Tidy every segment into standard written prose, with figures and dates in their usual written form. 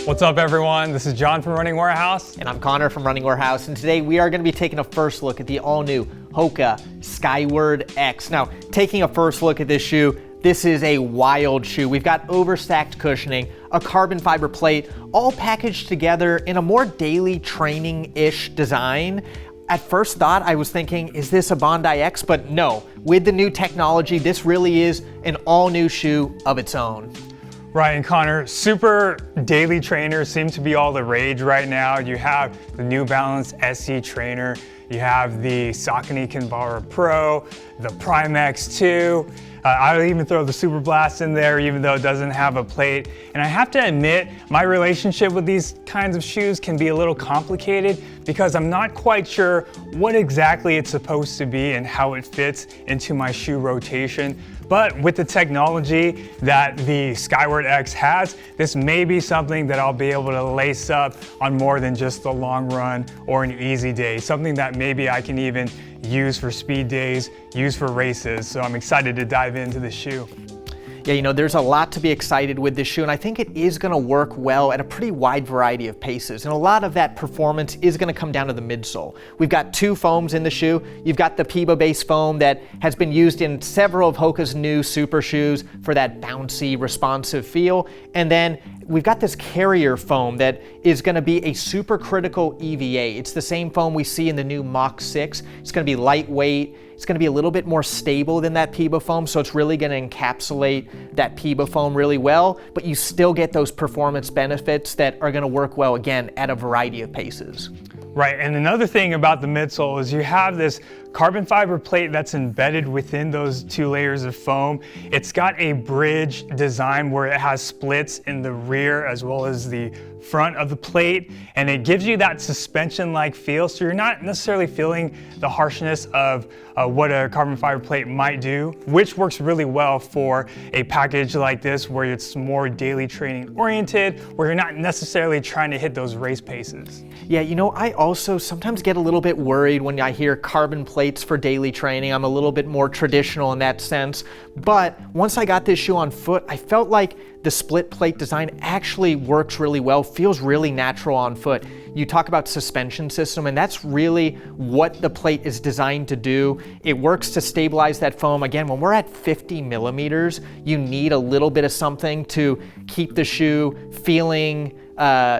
What's up everyone? This is John from Running Warehouse. And I'm Connor from Running Warehouse, and today we are going to be taking a first look at the all-new HOKA Skyward X. Now, taking a first look at this shoe, this is a wild shoe. We've got overstacked cushioning, a carbon fiber plate, all packaged together in a more daily training-ish design. At first thought, I was thinking, is this a Bondi X? But no, with the new technology, this really is an all-new shoe of its own. Right, and Connor, super daily trainers seem to be all the rage right now. You have the New Balance SE trainer, you have the Saucony Kinvara Pro, the Prime X2. I would even throw the Super Blast in there, even though it doesn't have a plate. And I have to admit, my relationship with these kinds of shoes can be a little complicated because I'm not quite sure what exactly it's supposed to be and how it fits into my shoe rotation. But with the technology that the Skyward X has, this may be something that I'll be able to lace up on more than just the long run or an easy day. Something that maybe I can even use for speed days, use for races. So I'm excited to dive into the shoe. Yeah, you know, there's a lot to be excited with this shoe, and I think it is going to work well at a pretty wide variety of paces. And a lot of that performance is going to come down to the midsole. We've got two foams in the shoe. You've got the Peebo-based foam that has been used in several of HOKA's new super shoes for that bouncy, responsive feel. And then we've got this carrier foam that is going to be a supercritical EVA. It's the same foam we see in the new Mach 6. It's going to be lightweight. It's going to be a little bit more stable than that Peebo foam, so it's really going to encapsulate that Peebo foam really well, but you still get those performance benefits that are going to work well, again, at a variety of paces. Right, and another thing about the midsole is you have this carbon fiber plate that's embedded within those two layers of foam. It's got a bridge design where it has splits in the rear as well as the front of the plate, and it gives you that suspension-like feel, so you're not necessarily feeling the harshness of what a carbon fiber plate might do, which works really well for a package like this where it's more daily training oriented, where you're not necessarily trying to hit those race paces. Yeah, you know, I also sometimes get a little bit worried when I hear carbon plates for daily training. I'm a little bit more traditional in that sense, but once I got this shoe on foot, I felt like the split plate design actually works really well, feels really natural on foot. You talk about suspension system, and that's really what the plate is designed to do. It works to stabilize that foam. Again, when we're at 50 millimeters, you need a little bit of something to keep the shoe feeling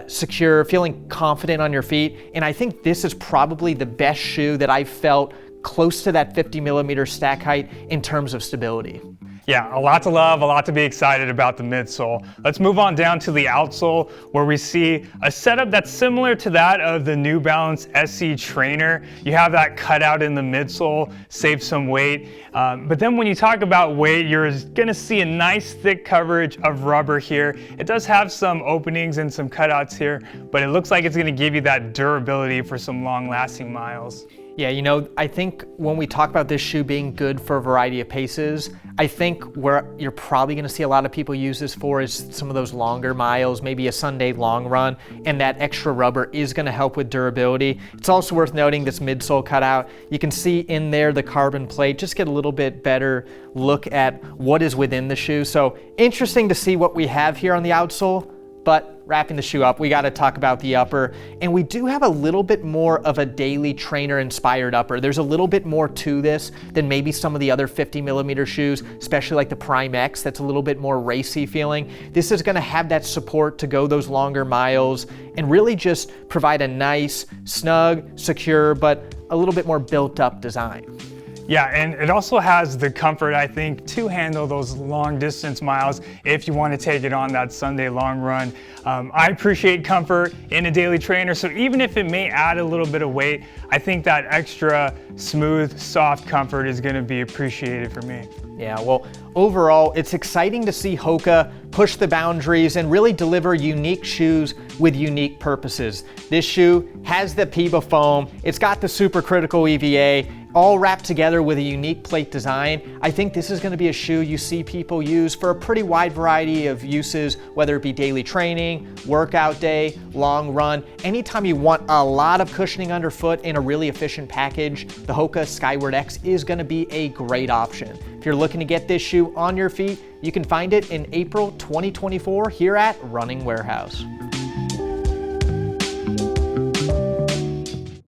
secure, feeling confident on your feet. And I think this is probably the best shoe that I've felt close to that 50 millimeter stack height in terms of stability. Yeah, a lot to love, a lot to be excited about the midsole. Let's move on down to the outsole, where we see a setup that's similar to that of the New Balance SE trainer. You have that cutout in the midsole, save some weight. But then when you talk about weight, you're gonna see a nice thick coverage of rubber here. It does have some openings and some cutouts here, but it looks like it's gonna give you that durability for some long-lasting miles. Yeah, you know, I think when we talk about this shoe being good for a variety of paces, I think where you're probably going to see a lot of people use this for is some of those longer miles, maybe a Sunday long run, and that extra rubber is going to help with durability. It's also worth noting this midsole cutout. You can see in there the carbon plate, just get a little bit better look at what is within the shoe. So interesting to see what we have here on the outsole. But wrapping the shoe up, we got to talk about the upper, and we do have a little bit more of a daily trainer inspired upper. There's a little bit more to this than maybe some of the other 50 millimeter shoes, especially like the Prime X, that's a little bit more racy feeling. This is going to have that support to go those longer miles and really just provide a nice, snug, secure, but a little bit more built up design. Yeah, and it also has the comfort, I think, to handle those long distance miles if you want to take it on that Sunday long run. I appreciate comfort in a daily trainer, so even if it may add a little bit of weight, I think that extra smooth, soft comfort is going to be appreciated for me. Yeah, well, overall, it's exciting to see HOKA push the boundaries and really deliver unique shoes with unique purposes. This shoe has the Peebo foam, it's got the supercritical EVA, all wrapped together with a unique plate design. I think this is going to be a shoe you see people use for a pretty wide variety of uses, whether it be daily training, workout day, long run. Anytime you want a lot of cushioning underfoot in a really efficient package, the HOKA Skyward X is going to be a great option. If you're looking to get this shoe on your feet, you can find it in April 2024 here at Running Warehouse.